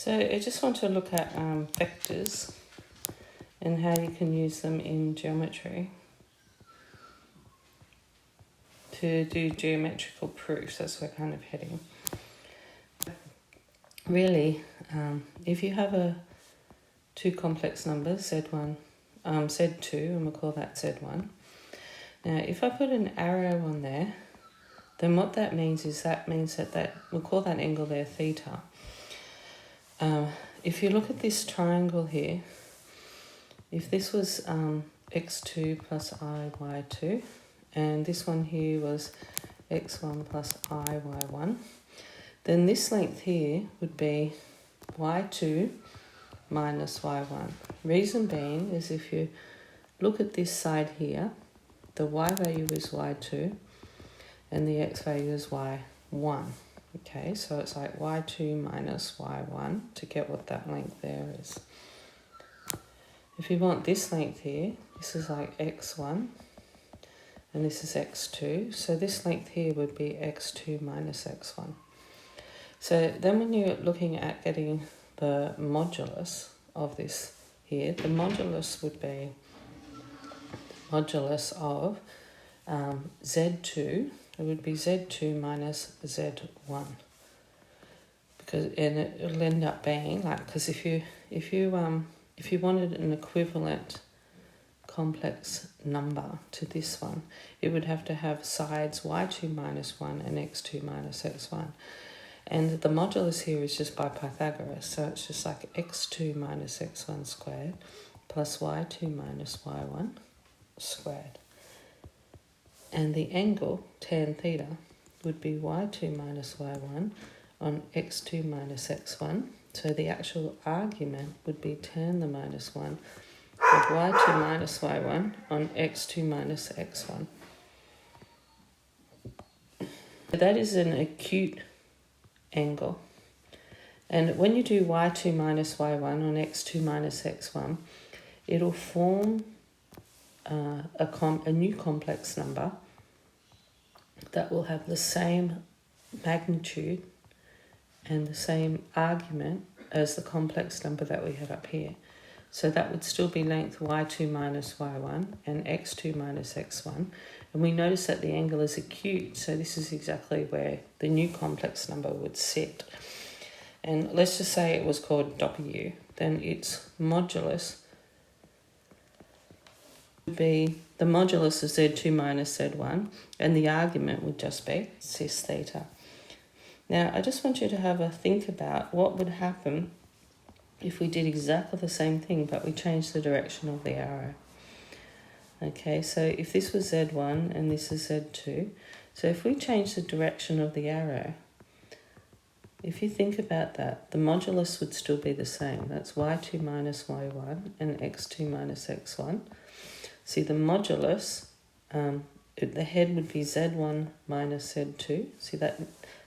So I just want to look at vectors and how you can use them in geometry to do geometrical proofs. That's where we're kind of heading. Really, if you have two complex numbers, Z1, Z2, and we'll call that Z1. Now, if I put an arrow on there, then what that means is that we'll call that angle there theta. If you look at this triangle here, if this was x2 plus I, y2, and this one here was x1 plus I, y1, then this length here would be y2 minus y1. Reason being is if you look at this side here, the y value is y2 and the x value is y1. Okay, so it's like y2 minus y1 to get what that length there is. If you want this length here, this is like x1 and this is x2. So this length here would be x2 minus x1. So then when you're looking at getting the modulus of this here, the modulus would be modulus of z2. It would be z2 minus z1, and it'll end up being like, because if you wanted an equivalent complex number to this one, it would have to have sides y2 minus 1 and x2 minus x1. And the modulus here is just by Pythagoras, so it's just like x2 minus x1 squared plus y2 minus y1 squared. And the angle, tan theta, would be y2 minus y1 on x2 minus x1. So the actual argument would be tan the minus 1 of y2 minus y1 on x2 minus x1. That is an acute angle. And when you do y2 minus y1 on x2 minus x1, it'll form a new complex number that will have the same magnitude and the same argument as the complex number that we had up here. So that would still be length y2 minus y1 and x2 minus x1. And we notice that the angle is acute, so this is exactly where the new complex number would sit. And let's just say it was called W, then its modulus would be the modulus of z2 minus z1, and the argument would just be cis theta. Now, I just want you to have a think about what would happen if we did exactly the same thing, but we changed the direction of the arrow. Okay, so if this was z1 and this is z2, so if we change the direction of the arrow, if you think about that, the modulus would still be the same. That's y2 minus y1 and x2 minus x1. See, the modulus, the head would be z1 minus z2. See that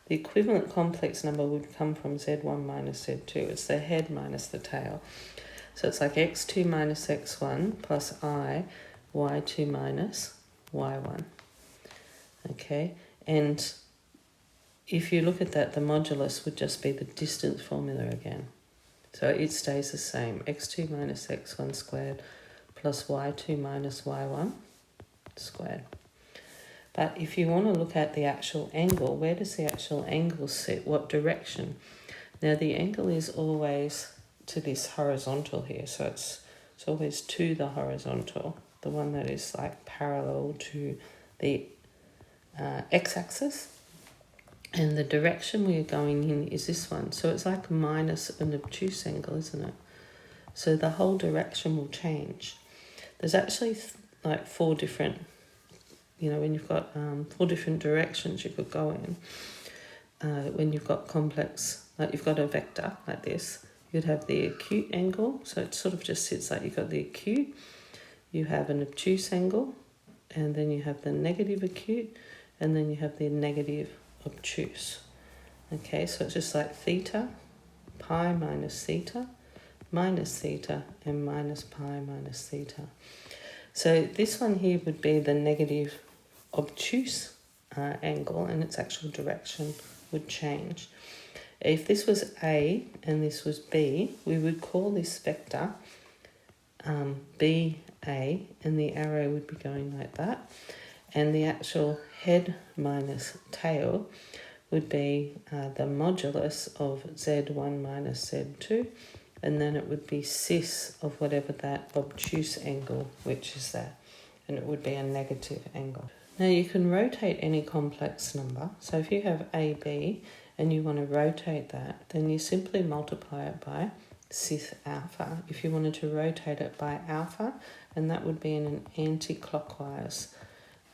the equivalent complex number would come from z1 minus z2. It's the head minus the tail. So it's like x2 minus x1 plus I, y2 minus y1. Okay, and if you look at that, the modulus would just be the distance formula again. So it stays the same, x2 minus x1 squared plus y2 minus y1 squared. But if you want to look at the actual angle, where does the actual angle sit? What direction? Now the angle is always to this horizontal here, so it's always to the horizontal, the one that is like parallel to the x-axis. And the direction we are going in is this one. So it's like minus an obtuse angle, isn't it? So the whole direction will change. There's actually like four different, when you've got 4 different directions you could go in. When you've got complex, like you've got a vector like this, you'd have the acute angle. So it sort of just sits like you've got the acute, you have an obtuse angle, and then you have the negative acute, and then you have the negative obtuse. Okay, so it's just like theta, pi minus theta, and minus pi minus theta. So this one here would be the negative obtuse angle, and its actual direction would change. If this was A and this was B, we would call this vector BA, and the arrow would be going like that. And the actual head minus tail would be the modulus of Z1 minus Z2, and then it would be cis of whatever that obtuse angle, which is that, and it would be a negative angle. Now you can rotate any complex number. So if you have AB and you want to rotate that, then you simply multiply it by cis alpha. If you wanted to rotate it by alpha, and that would be in an anti-clockwise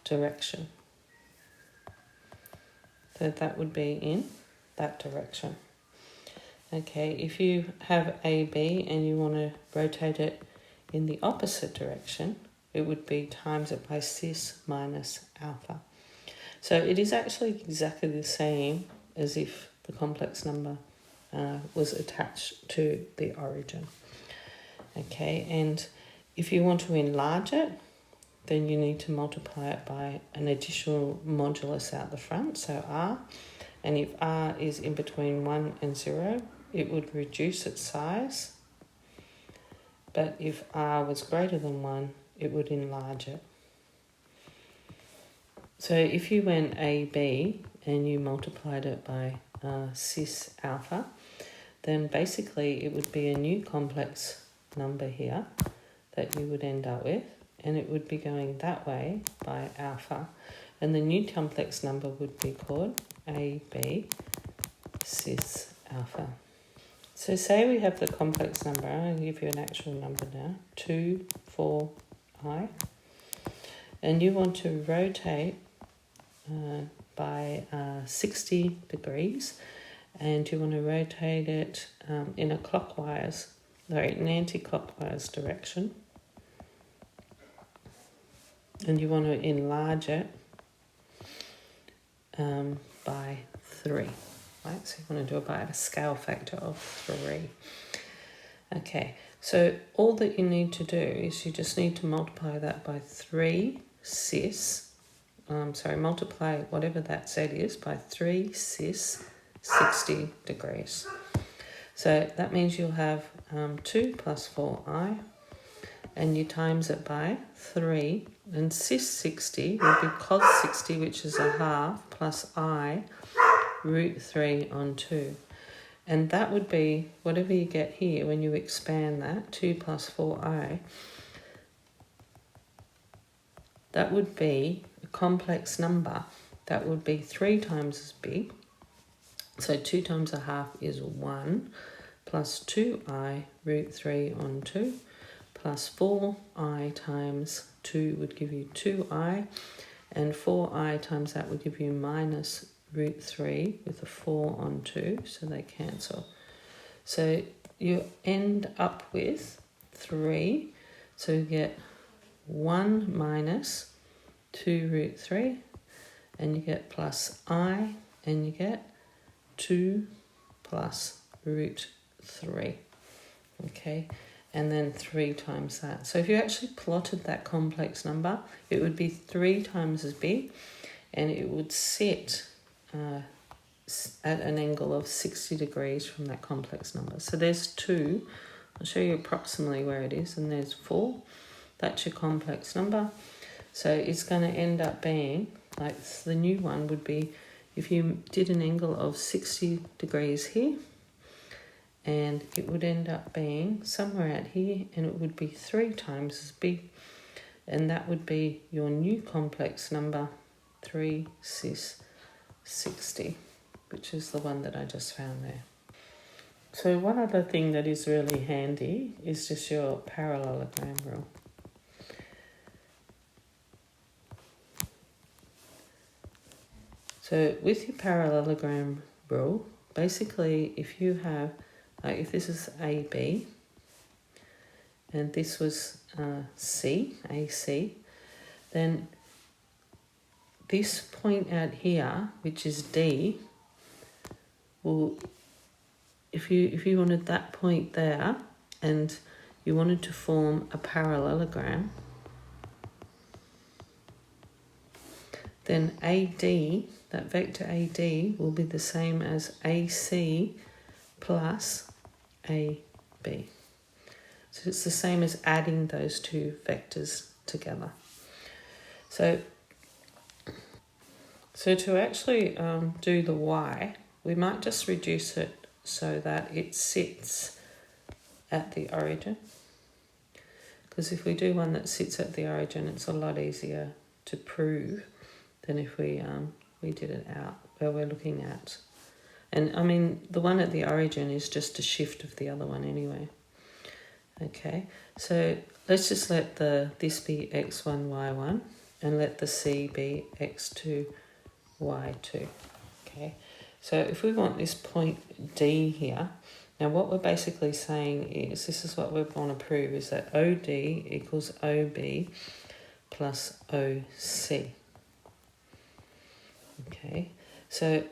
direction. So that would be in that direction. Okay, if you have AB and you want to rotate it in the opposite direction, it would be times it by cis minus alpha. So it is actually exactly the same as if the complex number was attached to the origin. Okay, and if you want to enlarge it, then you need to multiply it by an additional modulus out the front, so R. And if R is in between 1 and 0, it would reduce its size. But if R was greater than 1, it would enlarge it. So if you went AB and you multiplied it by cis alpha, then basically it would be a new complex number here that you would end up with, and it would be going that way by alpha, and the new complex number would be called AB cis alpha. So say we have the complex number, I'll give you an actual number now, 2, 4i, and you want to rotate by 60 degrees, and you want to rotate it in an anti-clockwise direction, and you want to enlarge it by 3. Right, so you want to do it by a scale factor of 3. Okay, so all that you need to do is you just need to multiply that by 3 cis, multiply whatever that Z is by 3 cis 60 degrees. So that means you'll have 2 plus 4i, and you times it by 3, and cis 60 will be cos 60, which is a half, plus I root 3 on 2. And that would be, whatever you get here, when you expand that, 2 plus 4i, that would be a complex number that would be 3 times as big. So 2 times a half is 1, plus 2i root 3 on 2, plus 4i times 2 would give you 2i, and 4i times that would give you minus root 3 with a 4 on 2, so they cancel. So you end up with 3, so you get 1 minus 2 root 3, and you get plus I, and you get 2 plus root 3. Okay, and then 3 times that. So if you actually plotted that complex number, it would be 3 times as big, and it would sit at an angle of 60 degrees from that complex number. So there's 2. I'll show you approximately where it is, and there's 4. That's your complex number. So it's going to end up being, like the new one would be, if you did an angle of 60 degrees here, and it would end up being somewhere out here, and it would be 3 times as big, and that would be your new complex number, 3 cis 60, which is the one that I just found there. So one other thing that is really handy is just your parallelogram rule. So with your parallelogram rule, basically if you have, if this is AB, and this was AC, then this point out here, which is D, will, if you wanted that point there and you wanted to form a parallelogram, then AD, that vector AD, will be the same as AC plus AB. So it's the same as adding those two vectors together. So to actually do the y, we might just reduce it so that it sits at the origin. Because if we do one that sits at the origin, it's a lot easier to prove than if we did it out where we're looking at. And I mean, the one at the origin is just a shift of the other one anyway. Okay, so let's just let this be x1, y1, and let the c be x2, y2. Okay, so if we want this point D here, now what we're basically saying is, this is what we want to prove, is that OD equals OB plus OC. Okay, so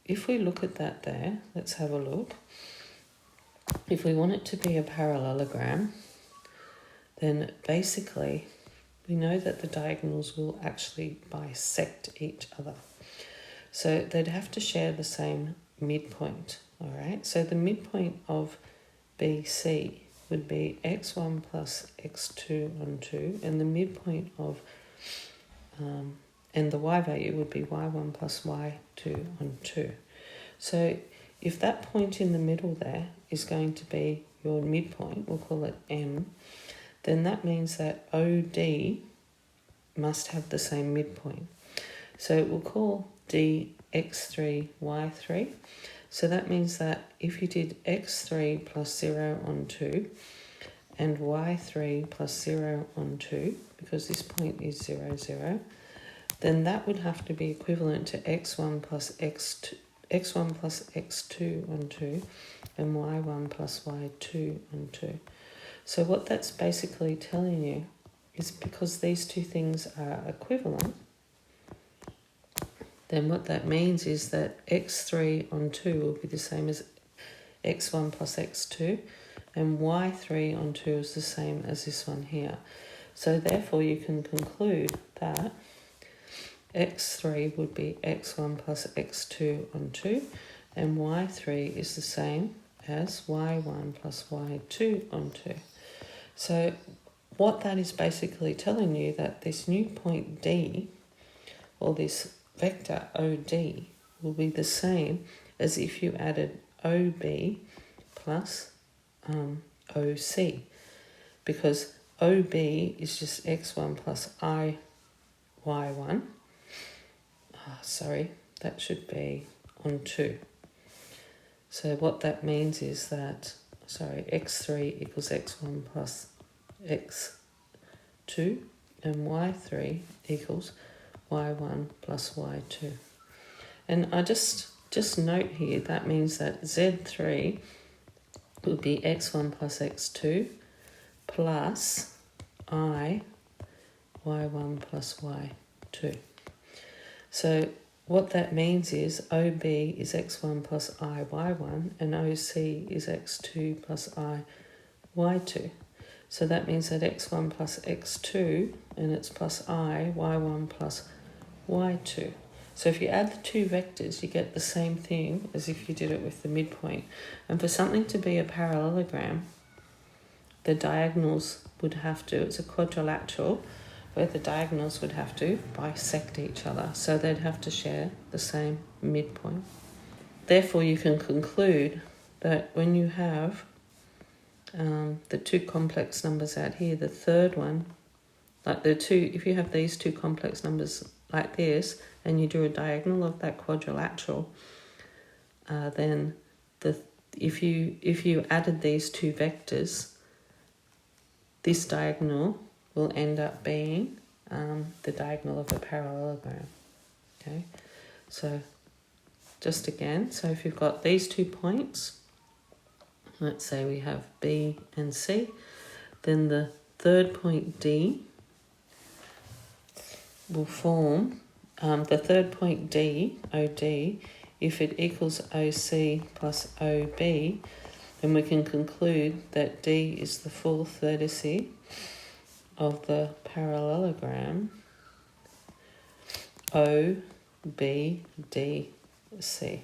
if we look at that there, let's have a look. If we want it to be a parallelogram, then basically we know that the diagonals will actually bisect each other. So they'd have to share the same midpoint, all right? So the midpoint of BC would be x1 plus x2 on 2, and the midpoint of, and the y value would be y1 plus y2 on 2. So if that point in the middle there is going to be your midpoint, we'll call it M, then that means that OD must have the same midpoint. So we'll call D x3, y3. So that means that if you did x3 plus 0 on 2 and y3 plus 0 on 2, because this point is 0, 0, then that would have to be equivalent to x1 plus x2 on 2 and y1 plus y2 on 2. So what that's basically telling you is, because these two things are equivalent, then what that means is that x3 on 2 will be the same as x1 plus x2, and y3 on 2 is the same as this one here. So therefore you can conclude that x3 would be x1 plus x2 on 2, and y3 is the same as y1 plus y2 on 2. So what that is basically telling you, that this new point D, or this vector OD, will be the same as if you added OB plus OC, because OB is just x1 plus y1. Sorry, that should be on 2. So what that means is that, x3 equals x1 plus x2, and y3 equals y1 plus y2. And I just note here, that means that Z3 would be x1 plus x2 plus y1 plus y2. So what that means is OB is x1 plus I y1 and OC is x2 plus I y2. So that means that x1 plus x2, and it's plus I y1 plus y2. So if you add the two vectors, you get the same thing as if you did it with the midpoint. And for something to be a parallelogram, the diagonals would have to, it's a quadrilateral, where the diagonals would have to bisect each other. So they'd have to share the same midpoint. Therefore, you can conclude that when you have the two complex numbers out here, the third one, like if you have these two complex numbers like this, and you do a diagonal of that quadrilateral, then if you added these two vectors, this diagonal will end up being the diagonal of a parallelogram. Okay, so just again, so if you've got these 2 points, let's say we have B and C, then the third point D will form the third point D, OD, if it equals OC plus OB, then we can conclude that D is the full vertice of the parallelogram O, B, D, C.